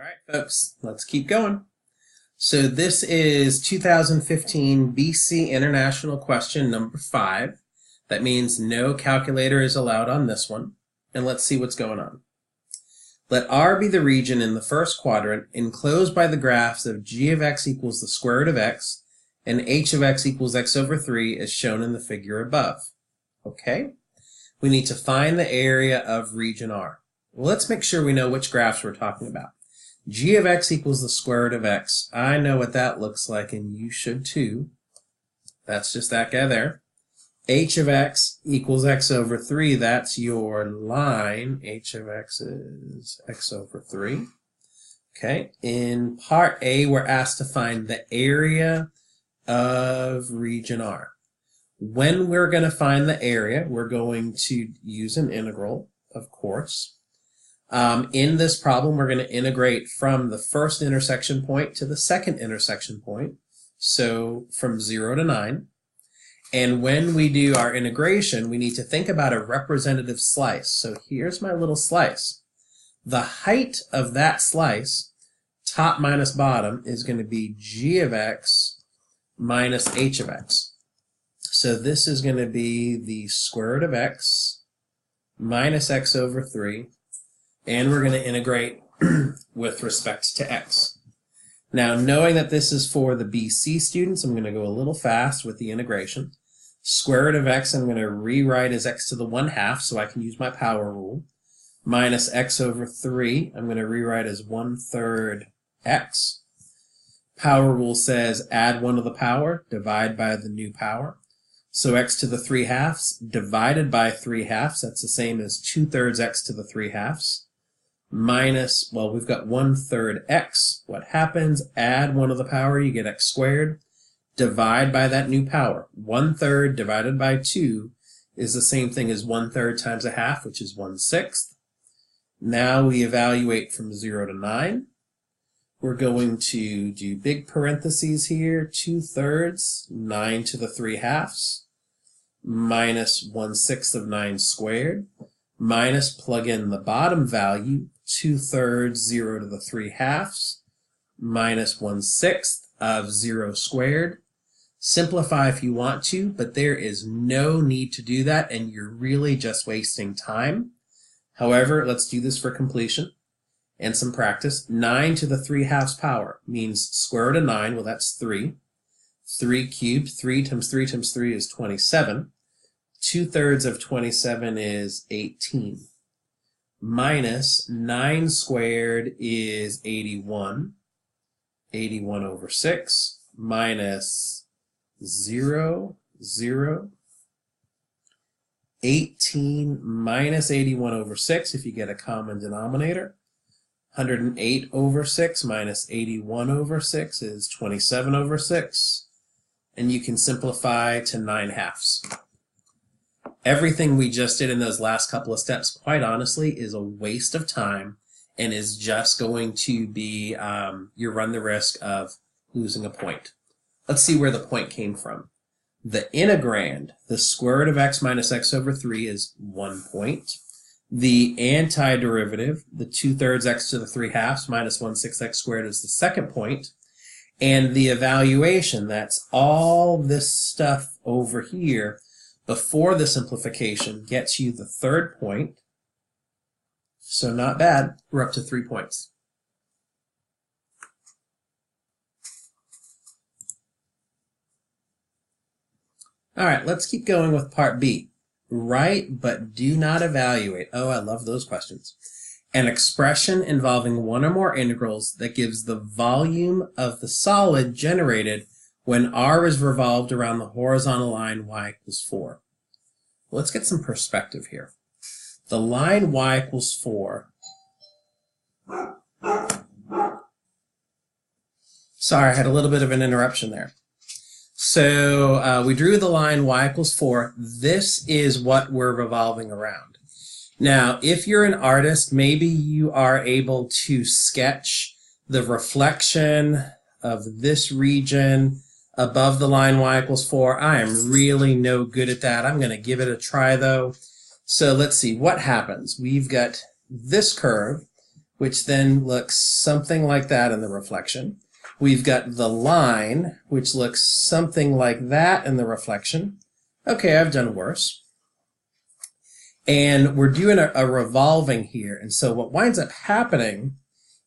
right, folks, let's keep going. So this is 2015 BC International question number 5. That means no calculator is allowed on this one. And let's see what's going on. Let R be the region in the first quadrant enclosed by the graphs of g of x equals the square root of x and h of x equals x over 3 as shown in the figure above. Okay? We need to find the area of region R. Well, let's make sure we know which graphs we're talking about. G of x equals the square root of x. I know what that looks like, and you should too. That's just that guy there. H of x equals x over 3. That's your line. H of x is x over 3. Okay. In part A, we're asked to find the area of region R. When we're going to find the area, we're going to use an integral, of course. In this problem, we're going to integrate from the first intersection point to the second intersection point, so from 0 to 9. And when we do our integration, we need to think about a representative slice. So here's my little slice. The height of that slice, top minus bottom, is going to be g of x minus h of x. So this is going to be the square root of x minus x over 3. And we're going to integrate with respect to x. Now, knowing that this is for the BC students, I'm going to go a little fast with the integration. Square root of x I'm going to rewrite as x to the 1/2, so I can use my power rule. Minus x over 3, I'm going to rewrite as 1/3 x. Power rule says add 1 to the power, divide by the new power. So x to the 3/2 divided by 3/2, that's the same as 2/3 x to the 3/2. Minus, well, we've got 1/3 x. What happens? Add 1 to the power, you get x squared. Divide by that new power. 1/3 divided by 2 is the same thing as 1/3 times 1/2, which is 1/6. Now we evaluate from 0 to 9. We're going to do big parentheses here. 2/3, 9 to the 3/2, minus 1/6 of 9 squared. Minus, plug in the bottom value, 2/3, 0 to the 3/2, minus 1/6 of 0 squared. Simplify if you want to, but there is no need to do that, and you're really just wasting time. However, let's do this for completion and some practice. 9 to the 3/2 power means square root of 9, well that's 3. 3 cubed, 3 times 3 times 3 is 27. 2/3 of 27 is 18. Minus 9 squared is 81. 81 over 6. Minus 0, 0. 18 minus 81 over 6, if you get a common denominator. 108 over 6 minus 81 over 6 is 27 over 6. And you can simplify to 9/2. Everything we just did in those last couple of steps, quite honestly, is a waste of time and is just going to be, you run the risk of losing a point. Let's see where the point came from. The integrand, the square root of x minus x over 3 is 1 point. The antiderivative, the 2/3 x to the 3/2 minus 1/6 x squared is the second point. And the evaluation, that's all this stuff over here, before the simplification, gets you the third point. So not bad. We're up to 3 points. All right, let's keep going with part B. Write but do not evaluate. Oh, I love those questions. An expression involving one or more integrals that gives the volume of the solid generated when R is revolved around the horizontal line y equals 4. Let's get some perspective here. The line y equals 4. Sorry, I had a little bit of an interruption there. So we drew the line y equals 4. This is what we're revolving around. Now, if you're an artist, maybe you are able to sketch the reflection of this region above the line y equals 4. I am really no good at that. I'm going to give it a try, though. So let's see what happens. We've got this curve. which then looks something like that in the reflection. We've got the line, which looks something like that in the reflection. Okay, I've done worse. And we're doing a revolving here. And so what winds up happening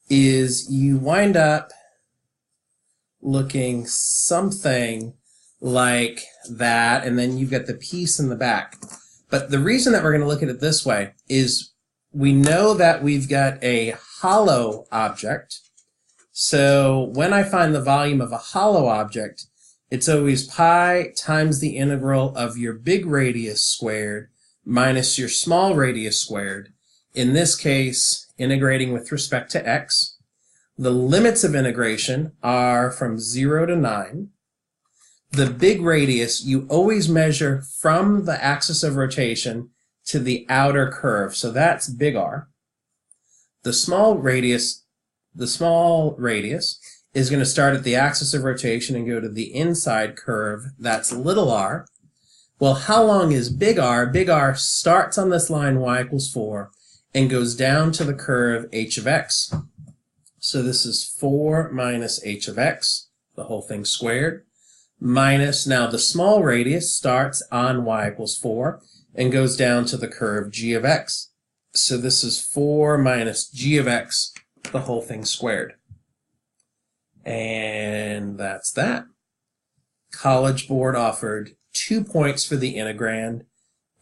is you wind up looking something like that, and then you've got the piece in the back. But the reason that we're going to look at it this way is we know that we've got a hollow object. So when I find the volume of a hollow object, it's always pi times the integral of your big radius squared minus your small radius squared. In this case, integrating with respect to x. The limits of integration are from 0 to 9. The big radius, you always measure from the axis of rotation to the outer curve. So that's big R. The small radius is going to start at the axis of rotation and go to the inside curve. That's little r. Well, how long is big R? Big R starts on this line y equals 4 and goes down to the curve h of x. So this is 4 minus h of x, the whole thing squared, minus, now the small radius starts on y equals 4 and goes down to the curve g of x. So this is 4 minus g of x, the whole thing squared. And that's that. College Board offered 2 points for the integrand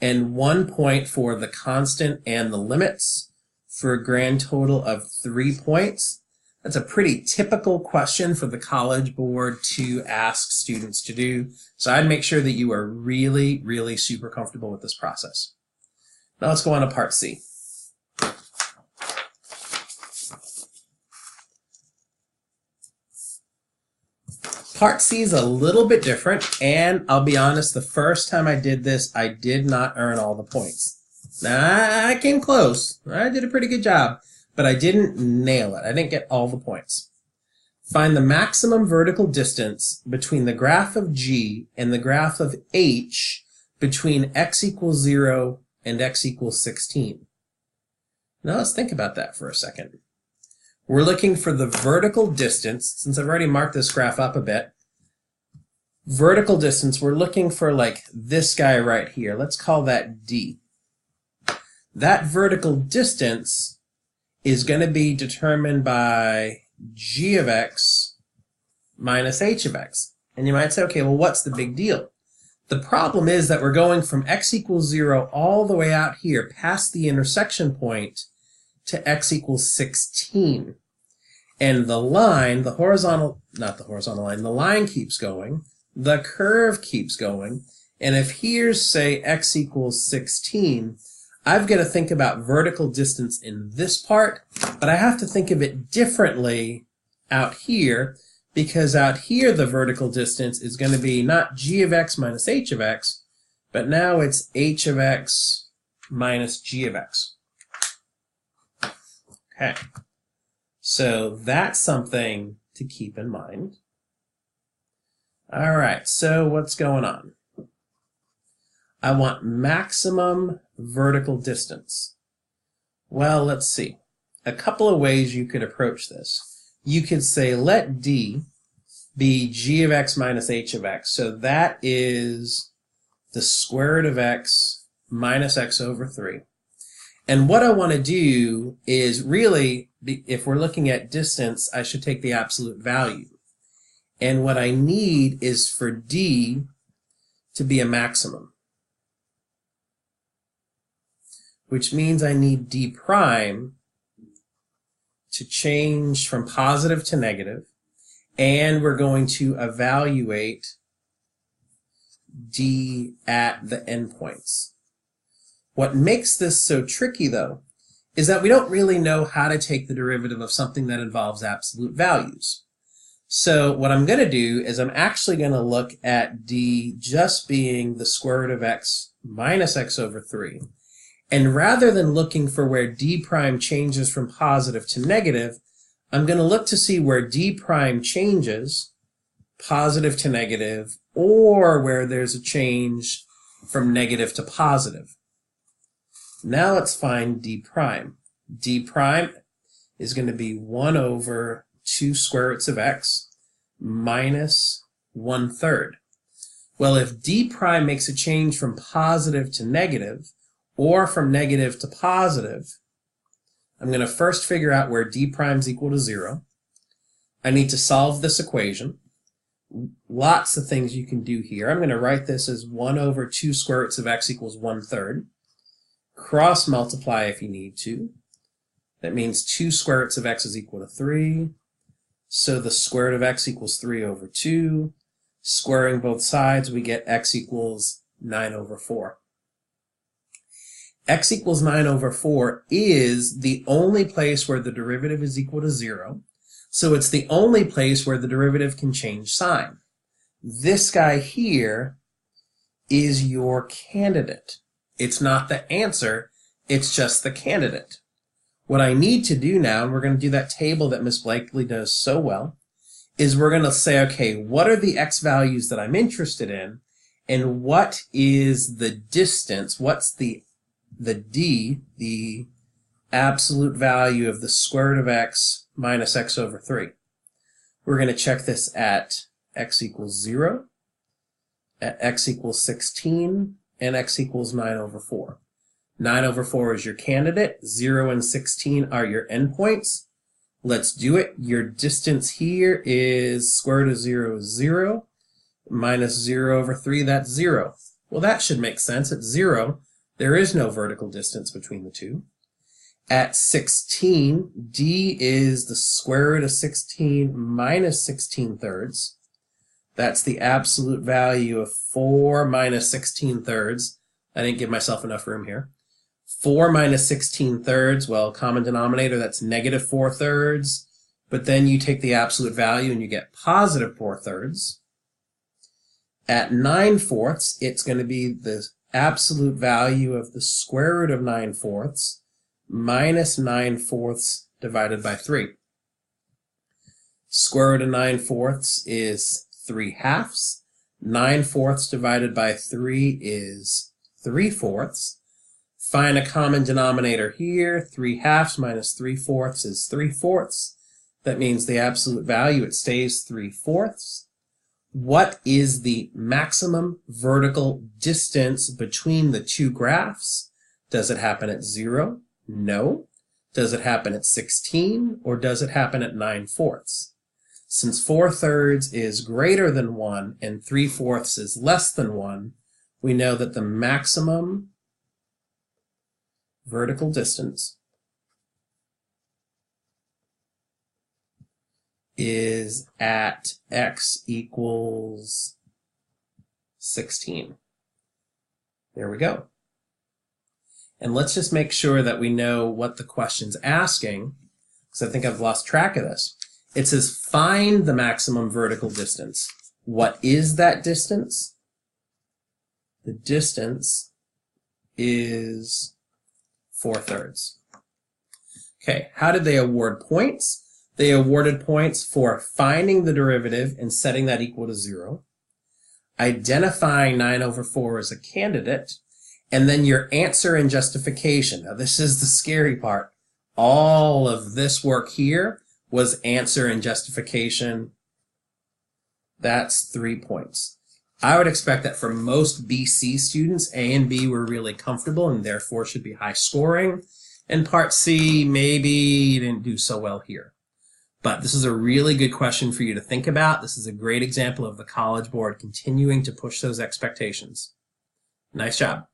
and 1 point for the constant and the limits for a grand total of 3 points. That's a pretty typical question for the College Board to ask students to do. So I'd make sure that you are really, really super comfortable with this process. Now let's go on to part C. Part C is a little bit different, and I'll be honest, the first time I did this, I did not earn all the points. Now, I came close. I did a pretty good job, but I didn't nail it. I didn't get all the points. Find the maximum vertical distance between the graph of G and the graph of H between x equals 0 and x equals 16. Now let's think about that for a second. We're looking for the vertical distance. Since I've already marked this graph up a bit, vertical distance, we're looking for like this guy right here. Let's call that D. That vertical distance is going to be determined by g of x minus h of x. And you might say, okay, well, what's the big deal? The problem is that we're going from x equals 0 all the way out here past the intersection point to x equals 16. And the line, the line keeps going, the curve keeps going, and if here's, say, x equals 16, I've got to think about vertical distance in this part, but I have to think of it differently out here, because out here the vertical distance is going to be not g of x minus h of x, but now it's h of x minus g of x. Okay, so that's something to keep in mind. All right, so what's going on? I want maximum vertical distance. Well, let's see. A couple of ways you could approach this. You could say let D be g of x minus h of x. So that is the square root of x minus x over 3. And what I want to do is really, if we're looking at distance, I should take the absolute value. And what I need is for D to be a maximum, which means I need D prime to change from positive to negative, and we're going to evaluate D at the endpoints. What makes this so tricky, though, is that we don't really know how to take the derivative of something that involves absolute values. So what I'm going to do is I'm actually going to look at D just being the square root of x minus x over 3. And rather than looking for where D prime changes from positive to negative, I'm going to look to see where D prime changes positive to negative, or where there's a change from negative to positive. Now let's find D prime. D prime, is going to be 1 over 2 square roots of x minus 1/3. Well, if d prime makes a change from positive to negative, or from negative to positive, I'm going to first figure out where d prime is equal to 0. I need to solve this equation. Lots of things you can do here. I'm going to write this as 1 over 2 square roots of x equals 1/3. Cross multiply if you need to. That means 2 square roots of x is equal to 3. So the square root of x equals 3 over 2. Squaring both sides, we get x equals 9 over 4. X equals 9 over 4 is the only place where the derivative is equal to 0. So it's the only place where the derivative can change sign. This guy here is your candidate. It's not the answer, it's just the candidate. What I need to do now, and we're going to do that table that Miss Blakely does so well, is we're going to say, okay, what are the x values that I'm interested in, and what is the distance, what's the d, the absolute value of the square root of x minus x over 3. We're going to check this at x equals 0, at x equals 16, and x equals 9 over 4. 9 over 4 is your candidate, 0 and 16 are your endpoints. Let's do it. Your distance here is square root of 0 is 0, minus 0 over 3, that's 0. Well, that should make sense. At 0, there is no vertical distance between the two. At 16, d is the square root of 16 minus 16/3. That's the absolute value of 4 minus 16/3. I didn't give myself enough room here. 4 minus 16/3, well, common denominator, that's negative 4/3. But then you take the absolute value and you get positive 4/3. At 9/4, it's going to be the absolute value of the square root of 9/4 minus 9/4 divided by 3. Square root of 9/4 is 3/2. 9/4 divided by 3 is 3/4. Find a common denominator here. 3/2 minus 3/4 is 3/4. That means the absolute value, it stays 3/4. What is the maximum vertical distance between the two graphs? Does it happen at 0? No. Does it happen at 16? Or does it happen at 9/4? Since 4/3 is greater than 1 and 3/4 is less than 1, we know that the maximum vertical distance is at x equals 16. There we go. And let's just make sure that we know what the question's asking, because I think I've lost track of this. It says find the maximum vertical distance. What is that distance? The distance is 4/3. Okay, how did they award points? They awarded points for finding the derivative and setting that equal to 0, identifying 9 over 4 as a candidate, and then your answer and justification. Now this is the scary part. All of this work here was answer and justification. That's 3 points. I would expect that for most BC students, A and B were really comfortable and therefore should be high scoring. And part C, maybe you didn't do so well here. But this is a really good question for you to think about. This is a great example of the College Board continuing to push those expectations. Nice job.